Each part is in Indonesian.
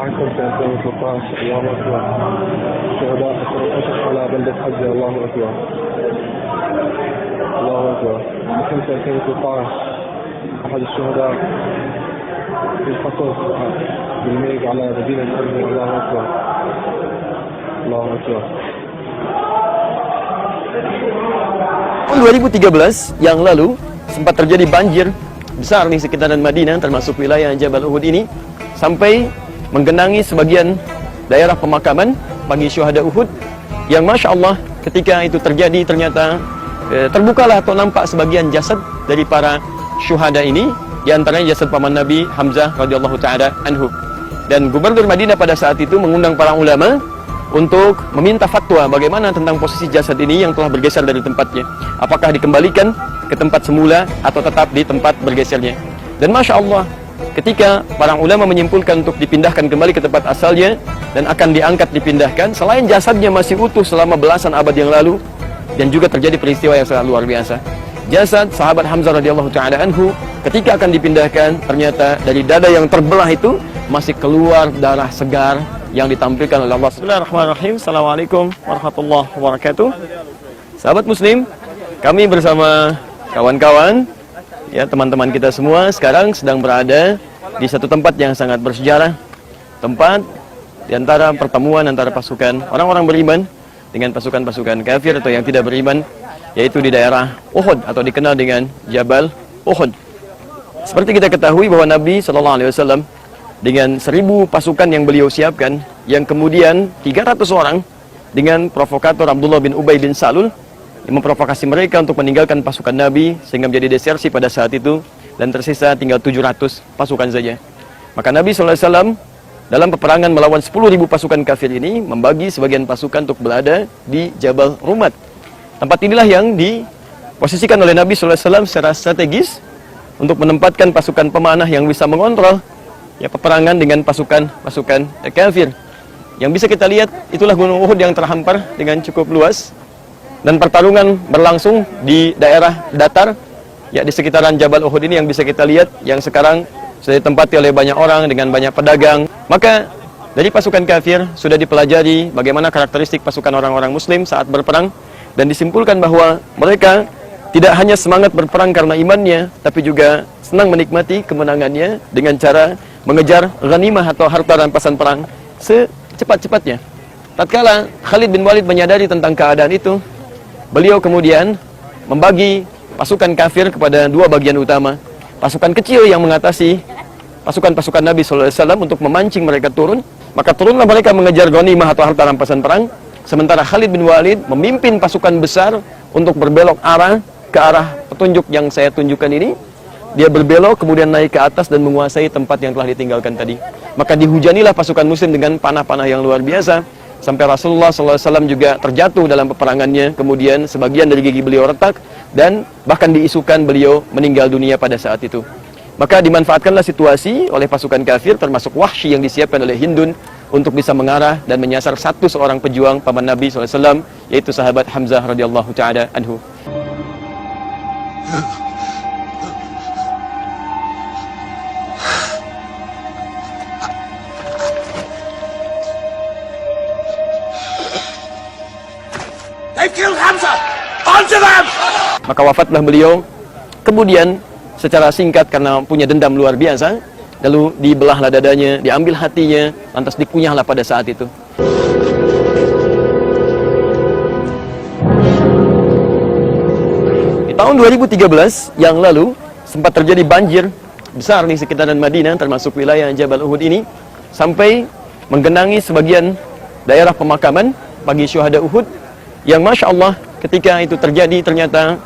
معكم في 2016. الله أكبر. شهداء أشرف على بلدة حجة. الله أكبر. الله أكبر. مسلم في 2016 أحد الشهداء في القصف بالميق على مدينة حجة. الله أكبر. الله أكبر. Tahun 2013 yang lalu sempat terjadi banjir besar di sekitaran Madinah, termasuk wilayah Jabal Uhud ini, sampai menggenangi sebagian daerah pemakaman bagi syuhada Uhud, yang Masya Allah ketika itu terjadi ternyata terbukalah atau nampak sebagian jasad dari para syuhada ini, di antaranya jasad paman Nabi Hamzah radhiyallahu taala anhu. Dan gubernur Madinah pada saat itu mengundang para ulama untuk meminta fatwa bagaimana tentang posisi jasad ini yang telah bergeser dari tempatnya. Apakah dikembalikan ke tempat semula atau tetap di tempat bergesernya. Dan Masya Allah, ketika para ulama menyimpulkan untuk dipindahkan kembali ke tempat asalnya dan akan diangkat dipindahkan, selain jasadnya masih utuh selama belasan abad yang lalu, dan juga terjadi peristiwa yang sangat luar biasa. Jasad sahabat Hamzah radhiyallahu taala anhu ketika akan dipindahkan, ternyata dari dada yang terbelah itu masih keluar darah segar yang ditampilkan oleh Allah. Bismillahirrahmanirrahim. Assalamualaikum warahmatullahi wabarakatuh. Sahabat muslim, kami bersama kawan-kawan, ya teman-teman kita semua sekarang sedang berada di satu tempat yang sangat bersejarah. Tempat di antara pertemuan antara pasukan orang-orang beriman dengan pasukan-pasukan kafir atau yang tidak beriman, yaitu di daerah Uhud atau dikenal dengan Jabal Uhud. Seperti kita ketahui bahwa Nabi SAW dengan 1000 pasukan yang beliau siapkan, yang kemudian 300 orang dengan provokator Abdullah bin Ubay bin Salul yang memprovokasi mereka untuk meninggalkan pasukan Nabi sehingga menjadi desersi pada saat itu, dan tersisa tinggal 700 pasukan saja. Maka Nabi SAW dalam peperangan melawan 10.000 pasukan kafir ini membagi sebagian pasukan untuk berada di Jabal Rumat. Tempat inilah yang diposisikan oleh Nabi SAW secara strategis untuk menempatkan pasukan pemanah yang bisa mengontrol ya peperangan dengan pasukan kafir. Yang bisa kita lihat itulah Gunung Uhud yang terhampar dengan cukup luas, dan pertarungan berlangsung di daerah datar ya di sekitaran Jabal Uhud ini yang bisa kita lihat, yang sekarang sudah ditempati oleh banyak orang dengan banyak pedagang. Maka dari pasukan kafir sudah dipelajari bagaimana karakteristik pasukan orang-orang muslim saat berperang, dan disimpulkan bahwa mereka tidak hanya semangat berperang karena imannya, tapi juga senang menikmati kemenangannya dengan cara mengejar ghanimah atau harta rampasan perang secepat-cepatnya. Tatkala Khalid bin Walid menyadari tentang keadaan itu, beliau kemudian membagi pasukan kafir kepada dua bagian utama. Pasukan kecil yang mengatasi pasukan-pasukan Nabi SAW untuk memancing mereka turun, maka turunlah mereka mengejar ghanimah atau harta rampasan perang. Sementara Khalid bin Walid memimpin pasukan besar untuk berbelok arah ke arah petunjuk yang saya tunjukkan ini. Dia berbelok kemudian naik ke atas dan menguasai tempat yang telah ditinggalkan tadi. Maka dihujanilah pasukan muslim dengan panah-panah yang luar biasa, sampai Rasulullah SAW juga terjatuh dalam peperangannya. Kemudian sebagian dari gigi beliau retak, dan bahkan diisukan beliau meninggal dunia pada saat itu. Maka dimanfaatkanlah situasi oleh pasukan kafir, termasuk Wahsy yang disiapkan oleh Hindun, untuk bisa mengarah dan menyasar satu seorang pejuang paman Nabi SAW, yaitu sahabat Hamzah radhiyallahu taala anhu. Maka wafatlah beliau. Kemudian secara singkat karena punya dendam luar biasa, lalu dibelahlah dadanya, diambil hatinya, lantas dikunyahlah pada saat itu. Di tahun 2013 yang lalu sempat terjadi banjir besar di sekitaran Madinah, termasuk wilayah Jabal Uhud ini, sampai menggenangi sebagian daerah pemakaman bagi syuhada Uhud, yang Masya Allah ketika itu terjadi ternyata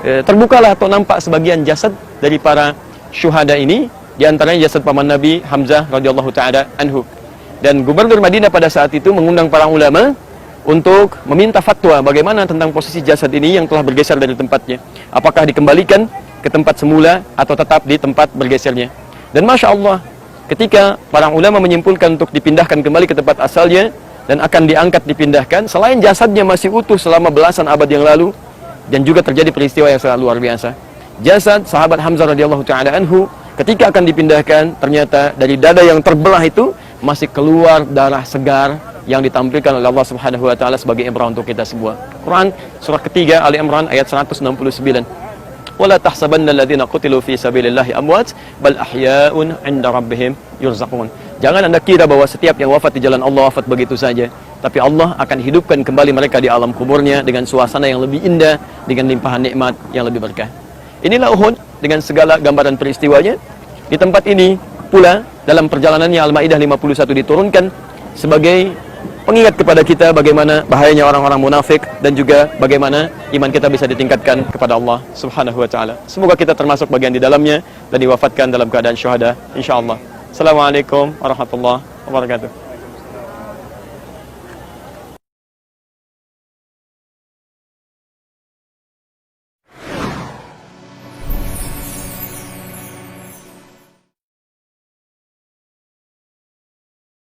terbukalah atau nampak sebagian jasad dari para syuhada ini, di antaranya jasad paman Nabi Hamzah radhiyallahu taala anhu. Dan gubernur Madinah pada saat itu mengundang para ulama untuk meminta fatwa bagaimana tentang posisi jasad ini yang telah bergeser dari tempatnya. Apakah dikembalikan ke tempat semula atau tetap di tempat bergesernya. Dan Masya Allah, ketika para ulama menyimpulkan untuk dipindahkan kembali ke tempat asalnya dan akan diangkat dipindahkan, selain jasadnya masih utuh selama belasan abad yang lalu, dan juga terjadi peristiwa yang sangat luar biasa. Jasad sahabat Hamzah radhiyallahu taala anhu ketika akan dipindahkan, ternyata dari dada yang terbelah itu masih keluar darah segar yang ditampilkan oleh Allah Subhanahu wa taala sebagai ibrah untuk kita semua. Quran surah ketiga Ali Imran ayat 169. Wala tahsabanna alladziina qutilu fi sabilillahi amwat bal ahya'un 'inda rabbihim yurzaqun. Jangan Anda kira bahwa setiap yang wafat di jalan Allah wafat begitu saja, tapi Allah akan hidupkan kembali mereka di alam kuburnya dengan suasana yang lebih indah, dengan limpahan nikmat yang lebih berkah. Inilah Uhud dengan segala gambaran peristiwanya. Di tempat ini pula dalam perjalanannya Al-Maidah 51 diturunkan sebagai pengingat kepada kita bagaimana bahayanya orang-orang munafik dan juga bagaimana iman kita bisa ditingkatkan kepada Allah Subhanahu wa taala. Semoga kita termasuk bagian di dalamnya dan diwafatkan dalam keadaan syuhada insyaallah. Assalamualaikum warahmatullahi wabarakatuh.